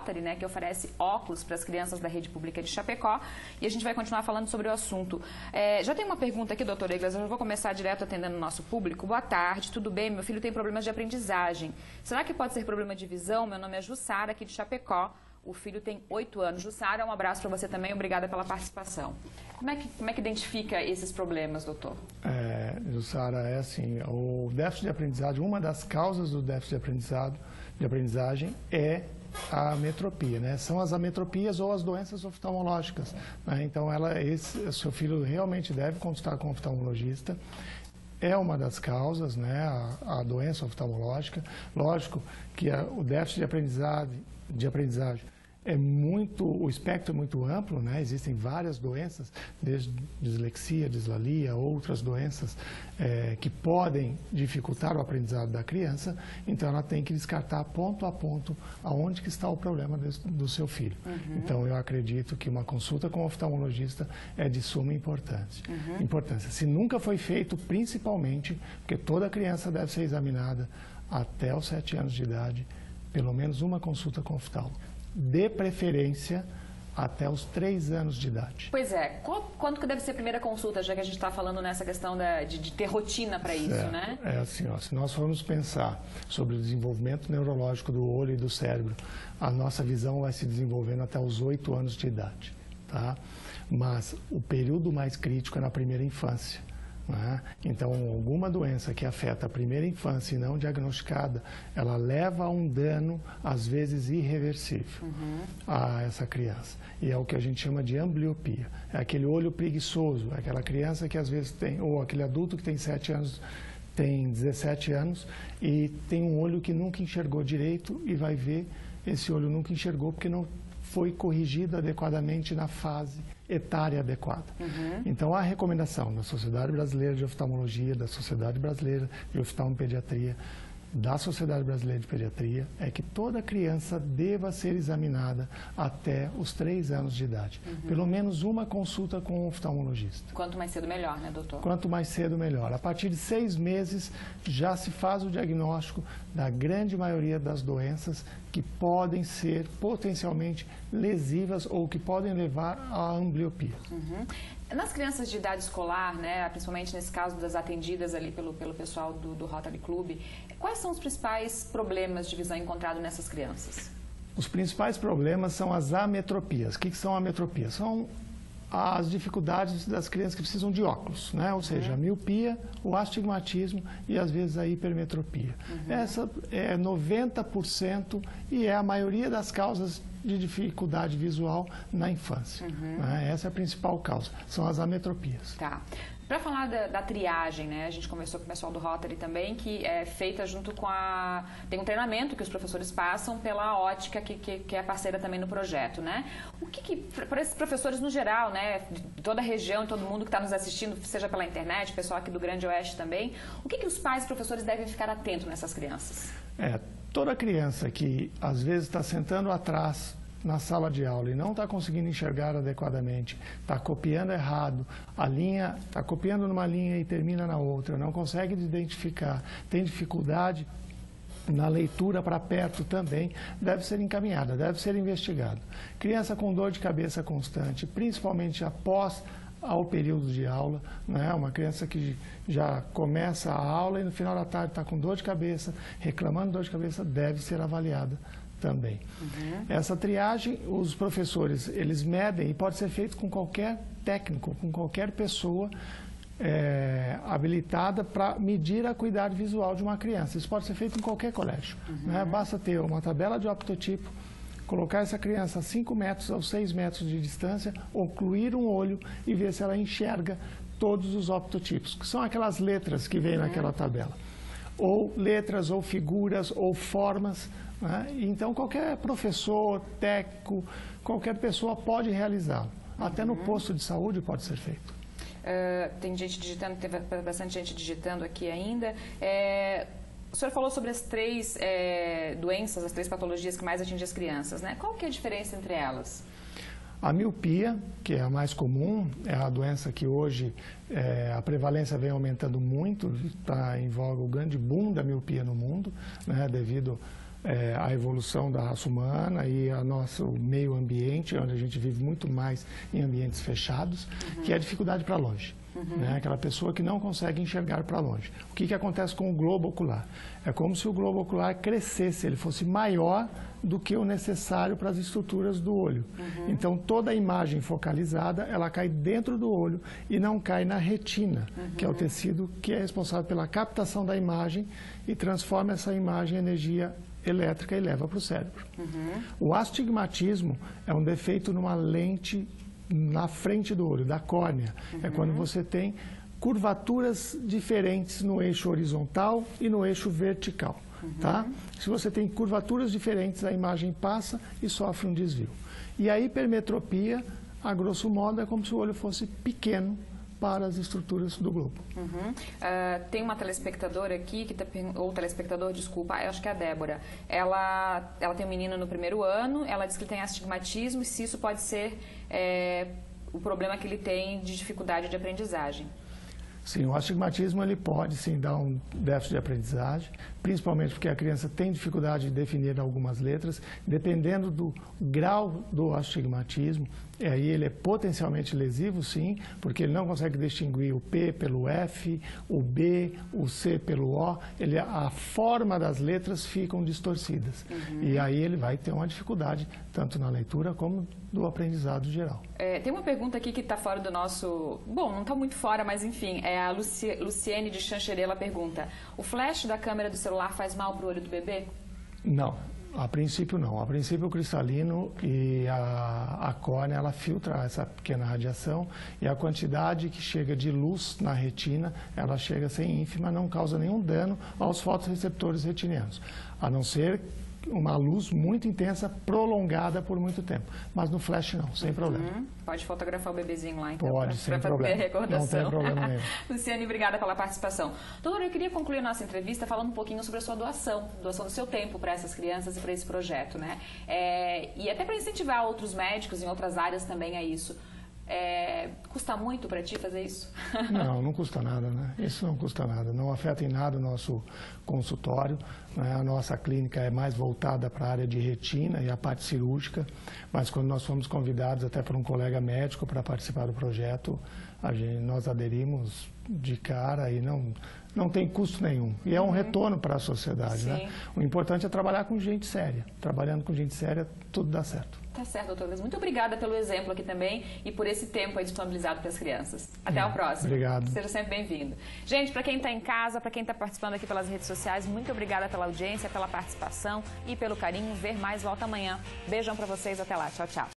Rotary, né, que oferece óculos para as crianças da rede pública de Chapecó, e a gente vai continuar falando sobre o assunto. Já tem uma pergunta aqui, doutor Eglas, eu vou começar direto atendendo o nosso público. Boa tarde, tudo bem? Meu filho tem problemas de aprendizagem. Será que pode ser problema de visão? Meu nome é Jussara, aqui de Chapecó. O filho tem 8 anos. Jussara, um abraço para você também, obrigada pela participação. Como é que identifica esses problemas, doutor? Jussara, é assim, o déficit de aprendizagem, uma das causas do déficit de aprendizagem é a ametropia, né? São as ametropias ou as doenças oftalmológicas, né? Então, seu filho realmente deve consultar com o oftalmologista. É uma das causas, né, a doença oftalmológica. Lógico que o déficit de aprendizagem o espectro é muito amplo, né? Existem várias doenças, desde dislexia, dislalia, outras doenças que podem dificultar o aprendizado da criança, então ela tem que descartar ponto a ponto aonde que está o problema do seu filho. Então eu acredito que uma consulta com o oftalmologista é de suma importância. Se nunca foi feito, principalmente, porque toda criança deve ser examinada até os 7 anos de idade, pelo menos uma consulta com o oftalmo. De preferência, até os 3 anos de idade. Pois é. Quando que deve ser a primeira consulta, já que a gente está falando nessa questão de ter rotina para isso, né? É assim, se nós formos pensar sobre o desenvolvimento neurológico do olho e do cérebro, a nossa visão vai se desenvolvendo até os 8 anos de idade, tá? Mas o período mais crítico é na primeira infância. Então, alguma doença que afeta a primeira infância e não diagnosticada, ela leva a um dano, às vezes irreversível, a essa criança. E é o que a gente chama de ambliopia. É aquele olho preguiçoso, aquela criança que às vezes tem, ou aquele adulto que tem 7 anos, tem 17 anos e tem um olho que nunca enxergou direito e vai ver esse olho nunca enxergou porque não foi corrigido adequadamente na fase etária adequada. Então, a recomendação da Sociedade Brasileira de Oftalmologia, da Sociedade Brasileira de Oftalmopediatria, da Sociedade Brasileira de Pediatria, é que toda criança deva ser examinada até os 3 anos de idade. Pelo menos uma consulta com um oftalmologista. Quanto mais cedo, melhor, né, doutor? Quanto mais cedo, melhor. A partir de 6 meses, já se faz o diagnóstico da grande maioria das doenças que podem ser potencialmente lesivas ou que podem levar à ambliopia. Nas crianças de idade escolar, né, principalmente nesse caso das atendidas ali pelo pessoal do Rotary Club, quais são os principais problemas de visão encontrados nessas crianças? Os principais problemas são as ametropias. O que são ametropias? São as dificuldades das crianças que precisam de óculos, né? Ou seja, a miopia, o astigmatismo e às vezes a hipermetropia. Essa é 90% e é a maioria das causas de dificuldade visual na infância. Né? Essa é a principal causa, são as ametropias. Tá. Para falar da triagem, né? A gente conversou com o pessoal do Rotary também, que é feita junto com tem um treinamento que os professores passam pela ótica, que é parceira também no projeto, né? O que para esses professores no geral, né? De toda a região, todo mundo que está nos assistindo, seja pela internet, pessoal aqui do Grande Oeste também, o que os pais e professores devem ficar atentos nessas crianças? Toda criança que às vezes está sentando atrás na sala de aula e não está conseguindo enxergar adequadamente, está copiando errado, está copiando numa linha e termina na outra, não consegue identificar, tem dificuldade na leitura para perto também, deve ser encaminhada, deve ser investigada. Criança com dor de cabeça constante, principalmente após ao período de aula, né? Uma criança que já começa a aula e no final da tarde está com dor de cabeça, reclamando de dor de cabeça, deve ser avaliada também. Essa triagem, os professores, eles medem e pode ser feito com qualquer técnico, com qualquer pessoa habilitada para medir a acuidade visual de uma criança. Isso pode ser feito em qualquer colégio. Né? Basta ter uma tabela de optotipo, colocar essa criança a 5 metros ou 6 metros de distância, ocluir um olho e ver se ela enxerga todos os optotipos, que são aquelas letras que vêm naquela tabela. Ou letras, ou figuras, ou formas. Né? Então, qualquer professor, técnico, qualquer pessoa pode realizá-lo. Até no posto de saúde pode ser feito. Tem gente digitando, tem bastante gente digitando aqui ainda. O senhor falou sobre as 3 doenças, as 3 patologias que mais atingem as crianças, né? Qual que é a diferença entre elas? A miopia, que é a mais comum, é a doença que hoje a prevalência vem aumentando muito, está em voga o grande boom da miopia no mundo, né, devido a evolução da raça humana e o nosso meio ambiente, onde a gente vive muito mais em ambientes fechados, que é a dificuldade para longe. Né? Aquela pessoa que não consegue enxergar para longe. O que acontece com o globo ocular? É como se o globo ocular crescesse, ele fosse maior do que o necessário para as estruturas do olho. Então, toda a imagem focalizada, ela cai dentro do olho e não cai na retina, que é o tecido que é responsável pela captação da imagem e transforma essa imagem em energia elétrica e leva para o cérebro. O astigmatismo é um defeito numa lente na frente do olho, da córnea. É quando você tem curvaturas diferentes no eixo horizontal e no eixo vertical. Tá? Se você tem curvaturas diferentes, a imagem passa e sofre um desvio. E a hipermetropia, a grosso modo, é como se o olho fosse pequeno para as estruturas do globo. Tem uma telespectadora aqui, ou telespectador, desculpa, eu acho que é a Débora. Ela tem um menino no primeiro ano, ela diz que ele tem astigmatismo e se isso pode ser o problema que ele tem de dificuldade de aprendizagem. Sim, o astigmatismo ele pode sim dar um déficit de aprendizagem, principalmente porque a criança tem dificuldade de definir algumas letras. Dependendo do grau do astigmatismo, aí ele é potencialmente lesivo, sim, porque ele não consegue distinguir o P pelo F, o B, o C pelo O. A forma das letras ficam distorcidas. E aí ele vai ter uma dificuldade, tanto na leitura como do aprendizado geral. Tem uma pergunta aqui que está fora do nosso... Bom, não está muito fora, mas enfim, a Luciene de Xanxerê, ela pergunta: o flash da câmera do celular faz mal para o olho do bebê? Não, a princípio não. A princípio o cristalino e a córnea, ela filtra essa pequena radiação e a quantidade que chega de luz na retina, ela chega a ser ínfima, não causa nenhum dano aos fotorreceptores retinianos, a não ser uma luz muito intensa, prolongada por muito tempo. Mas no flash não, sem problema. Pode fotografar o bebezinho lá, então, pode, sem problema. Não tem problema nenhum. Luciane, obrigada pela participação. Doutora, eu queria concluir a nossa entrevista falando um pouquinho sobre a sua doação do seu tempo para essas crianças e para esse projeto, né? E até para incentivar outros médicos em outras áreas também a isso. Custa muito para ti fazer isso? Não custa nada, né? Isso não custa nada, não afeta em nada o nosso consultório, né? A nossa clínica é mais voltada para a área de retina e a parte cirúrgica, mas quando nós fomos convidados até por um colega médico para participar do projeto, nós aderimos de cara e não tem custo nenhum. E é um retorno para a sociedade, né? O importante é trabalhar com gente séria. Trabalhando com gente séria, tudo dá certo. Tá certo, doutor. Muito obrigada pelo exemplo aqui também e por esse tempo aí disponibilizado para as crianças. Até o próximo. Obrigado. Seja sempre bem-vindo. Gente, para quem está em casa, para quem está participando aqui pelas redes sociais, muito obrigada pela audiência, pela participação e pelo carinho. Ver Mais volta amanhã. Beijão para vocês. Até lá. Tchau, tchau.